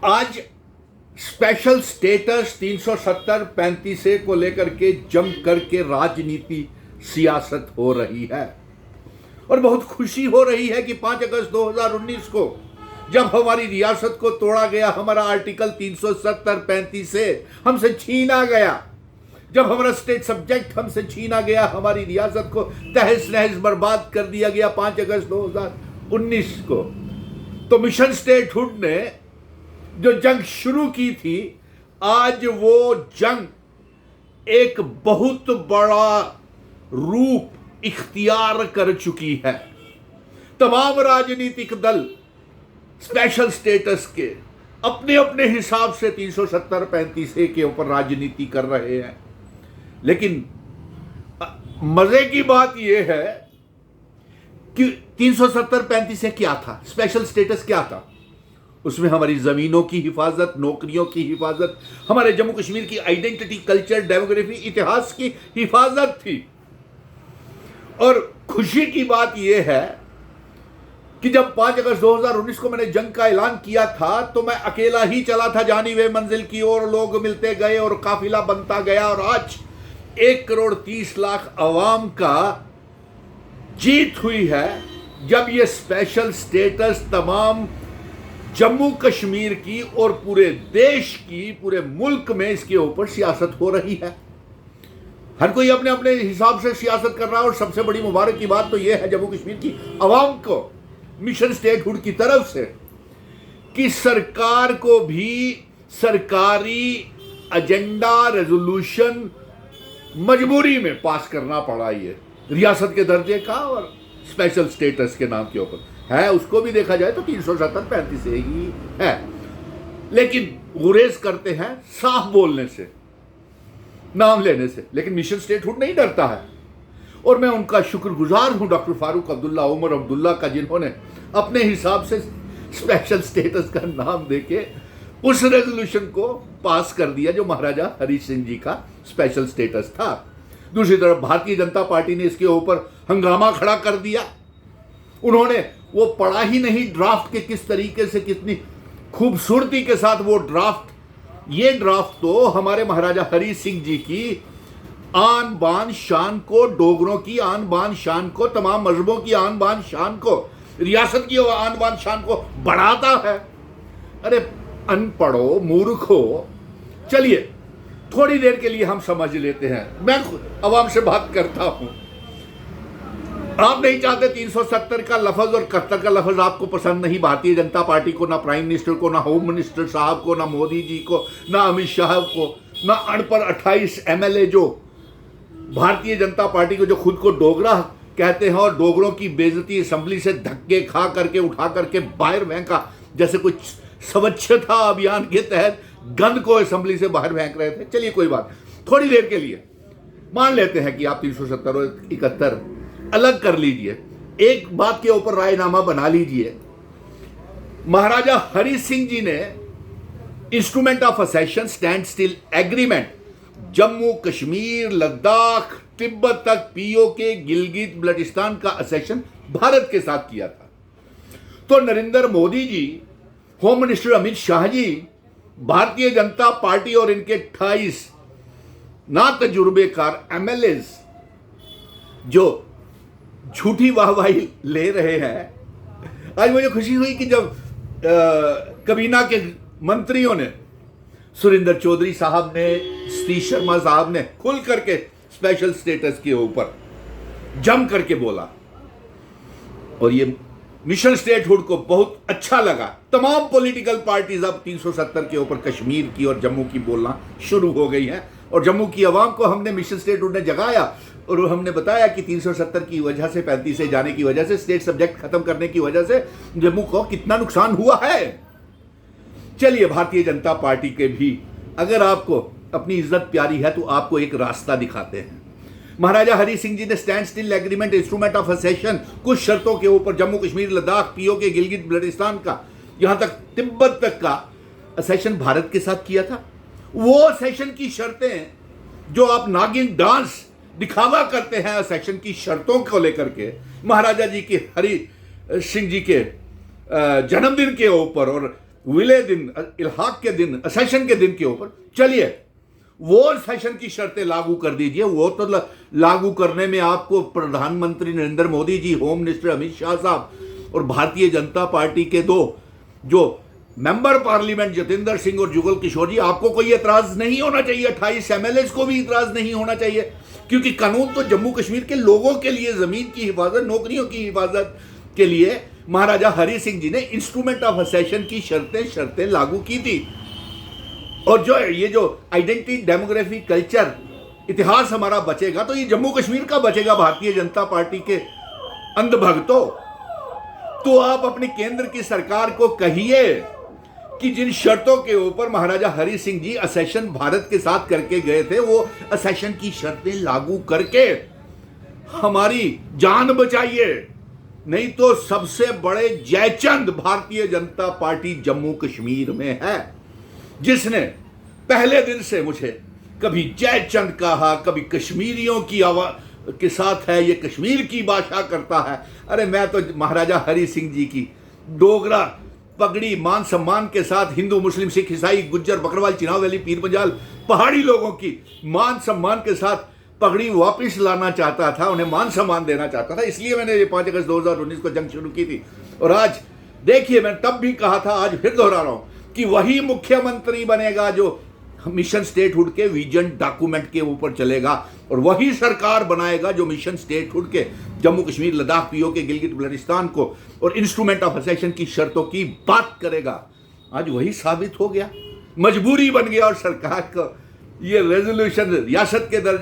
आज special status 370-35 को लेकर के जम करके राजनीति सियासत हो रही है और बहुत खुशी हो रही है कि 5 अगस्त 2019 को जब हमारी रियासत को तोड़ा गया, हमारा आर्टिकल 370-35 से हमसे छीना गया, जब हमारा स्टेट सब्जेक्ट हमसे छीना गया, हमारी रियासत को तहस नहस बर्बाद कर दिया गया 5 अगस्त 2019 को, तो मिशन स्टेटहुड ने जो जंग शुरू की थी, आज वो जंग एक बहुत बड़ा रूप इख्तियार कर चुकी है। तमाम राजनीतिक दल स्पेशल स्टेटस के अपने अपने हिसाब से 370-35 के ऊपर राजनीति कर रहे हैं, लेकिन मजे की बात यह है कि 370-35 क्या था, स्पेशल स्टेटस क्या था? उसमें हमारी जमीनों की हिफाजत, नौकरियों की हिफाजत, हमारे जम्मू कश्मीर की आइडेंटिटी, कल्चर, डेमोग्राफी, इतिहास की हिफाजत थी। और खुशी की बात यह है कि जब 5 अगस्त 2019 को मैंने जंग का ऐलान किया था, तो मैं अकेला ही चला था जानी वे मंजिल की ओर, लोग मिलते गए और काफिला बनता गया, और आज 1,30,00,000 अवाम का जीत हुई है जब यह स्पेशल स्टेटस तमाम जम्मू कश्मीर की और पूरे देश की, पूरे मुल्क में इसके ऊपर सियासत हो रही है। हर कोई अपने अपने हिसाब से सियासत कर रहा है, और सबसे बड़ी मुबारक की बात तो यह है जम्मू कश्मीर की अवाम को मिशन स्टेटहुड की तरफ से कि सरकार को भी सरकारी एजेंडा, रेजोल्यूशन मजबूरी में पास करना पड़ा, ये रियासत के दर्जे का और स्पेशल स्टेटस के नाम के ऊपर है। उसको भी देखा जाए तो 370-35 ही है, लेकिन गुरेज करते हैं साफ बोलने से, नाम लेने से, लेकिन मिशन स्टेटहुड नहीं डरता है। और मैं उनका शुक्रगुजार हूं, डॉक्टर फारूक अब्दुल्ला, उमर अब्दुल्ला का, जिन्होंने अपने हिसाब से स्पेशल स्टेटस का नाम देके उस रेजोल्यूशन को पास कर दिया जो महाराजा हरि सिंह जी का स्पेशल स्टेटस था। दूसरी तरफ भारतीय जनता पार्टी ने इसके ऊपर हंगामा खड़ा कर दिया। उन्होंने वो पढ़ा ही नहीं ड्राफ्ट के किस तरीके से, कितनी खूबसूरती के साथ वो ड्राफ्ट, ये ड्राफ्ट तो हमारे महाराजा हरि सिंह जी की आन बान शान को, डोगरों की आन बान शान को, तमाम मजहबों की आन बान शान को, रियासत की आन बान शान को बढ़ाता है। अरे अनपढ़ो, मूर्खो, चलिए थोड़ी देर के लिए हम समझ लेते हैं। मैं अवाम से बात करता हूं। आप नहीं चाहते 370 का लफज और 71 का लफज आपको पसंद नहीं, भारतीय जनता पार्टी को, ना प्राइम मिनिस्टर को, ना होम मिनिस्टर साहब को, ना मोदी जी को, ना अमित शाह को, ना अनपढ़ 28 MLA जो भारतीय जनता पार्टी को, जो खुद को डोगरा कहते हैं और डोगरों की बेइज्जती असेंबली से धक्के खा करके, उठा करके बाहर फेंका, जैसे कुछ स्वच्छता अभियान के तहत गंद को असेंबली से बाहर फेंक रहे थे। चलिए कोई बात, थोड़ी देर के लिए मान लेते हैं कि आप 370 और 71 अलग कर लीजिए, एक बात के ऊपर रायनामा बना लीजिए। महाराजा हरि सिंह जी ने instrument of accession standstill agreement Jammu Kashmir, Ladakh, Tibet तक पीओके, गिलगित बल्टिस्तान का असेशन भारत के साथ किया था। तो Narendra Modi ji, home minister Amit Shah ji, Bharatiya Janata party और इनके 28 ना तजुर्बेकार MLAs जो झूठी वाहवाही ले रहे हैं। आज मुझे खुशी हुई कि जब कबीना के मंत्रियों ने, सुरेंद्र चौधरी साहब ने, सतीश शर्मा साहब ने खुल करके स्पेशल स्टेटस के ऊपर जम करके बोला, और ये मिशन स्टेटहुड को बहुत अच्छा लगा। तमाम पॉलिटिकल पार्टीज अब 370 के ऊपर कश्मीर की और जम्मू की बोलना शुरू हो गई हैं, और जम्मू की आवाम को हमने मिशन स्टेटहुड ने जगाया, और हमने बताया कि 370 की वजह से, 35 से जाने की वजह से, स्टेट सब्जेक्ट खत्म करने की वजह से जम्मू को कितना नुकसान हुआ है। चलिए भारतीय जनता पार्टी के भी, अगर आपको अपनी इज्जत प्यारी है तो आपको एक रास्ता दिखाते हैं। महाराजा हरि सिंह जी ने standstill agreement, instrument of accession, कुछ शर्तों के ऊपर जम्मू कश्मीर, लद्दाख, पीओके, गिलगित बल्टिस्तान का, यहां तक तिब्बत तक का असेशन भारत के साथ किया था। वो असेशन की शर्तें जो आप नागिन डांस दिखावा करते हैं सेक्शन की शर्तों को लेकर के, महाराजा जी के हरि सिंह जी के जन्मदिन के ऊपर और विलय दिन, इल्हाक के दिन, सेशन के दिन के ऊपर, चलिए वो सेशन की शर्तें लागू कर दीजिए। वो तो लागू करने में आपको प्रधानमंत्री नरेंद्र मोदी जी, होम मिनिस्टर अमित शाह साहब और भारतीय जनता पार्टी के दो जो मेंबर पार्लियामेंट जतेंद्र सिंह और जुगल किशोर जी, आपको कोई एतराज नहीं होना चाहिए। 28 एमएलए को भी एतराज नहीं होना चाहिए, क्योंकि कानून तो जम्मू कश्मीर के लोगों के लिए, जमीन की हिफाजत, नौकरियों की हिफाजत के लिए महाराजा हरि सिंह जी ने इंस्ट्रूमेंट ऑफ असेशन की शर्तें लागू की थी। और जो ये जो आइडेंटिटी, डेमोग्राफी, कल्चर, इतिहास हमारा बचेगा, तो ये जम्मू कश्मीर का बचेगा। भारतीय जनता पार्टी के अंधभक्तों, तो आप अपनी केंद्र की सरकार को कहिए कि जिन शर्तों के ऊपर महाराजा हरि सिंह जी असेशन भारत के साथ करके गए थे, वो असेशन की शर्तें लागू करके हमारी जान बचाइए। नहीं तो सबसे बड़े जयचंद भारतीय जनता पार्टी जम्मू कश्मीर में है, जिसने पहले दिन से मुझे कभी जयचंद कहा, कभी कश्मीरियों की आवाज के साथ है, ये कश्मीर की भाषा करता है। अरे मैं तो महाराजा हरि सिंह जी की डोगरा पगड़ी मान सम्मान के साथ हिंदू, मुस्लिम, सिख, ईसाई, गुज्जर, बकरवाल, चिनाव वैली, पीर पंजाल, पहाड़ी लोगों की मान सम्मान के साथ पगड़ी वापस लाना चाहता था, उन्हें मान सम्मान देना चाहता था। इसलिए मैंने ये 5 अगस्त 2019 को जंग शुरू की थी। और आज देखिए, मैं तब भी कहा था, आज फिर दोहरा रहा हूं कि वही मुख्यमंत्री बनेगा जो मिशन स्टेटहुड के विजन डॉक्यूमेंट के ऊपर चलेगा, और वही सरकार बनाएगा जो मिशन स्टेटहुड के जम्मू कश्मीर, लद्दाख, पीओके, गिलगित बल्टिस्तान को और इंस्ट्रूमेंट ऑफ असेशन की शर्तों की बात करेगा। आज वही साबित हो गया, मजबूरी बन गया, और सरकार को ये रेजोल्यूशन रियासत के दर्जे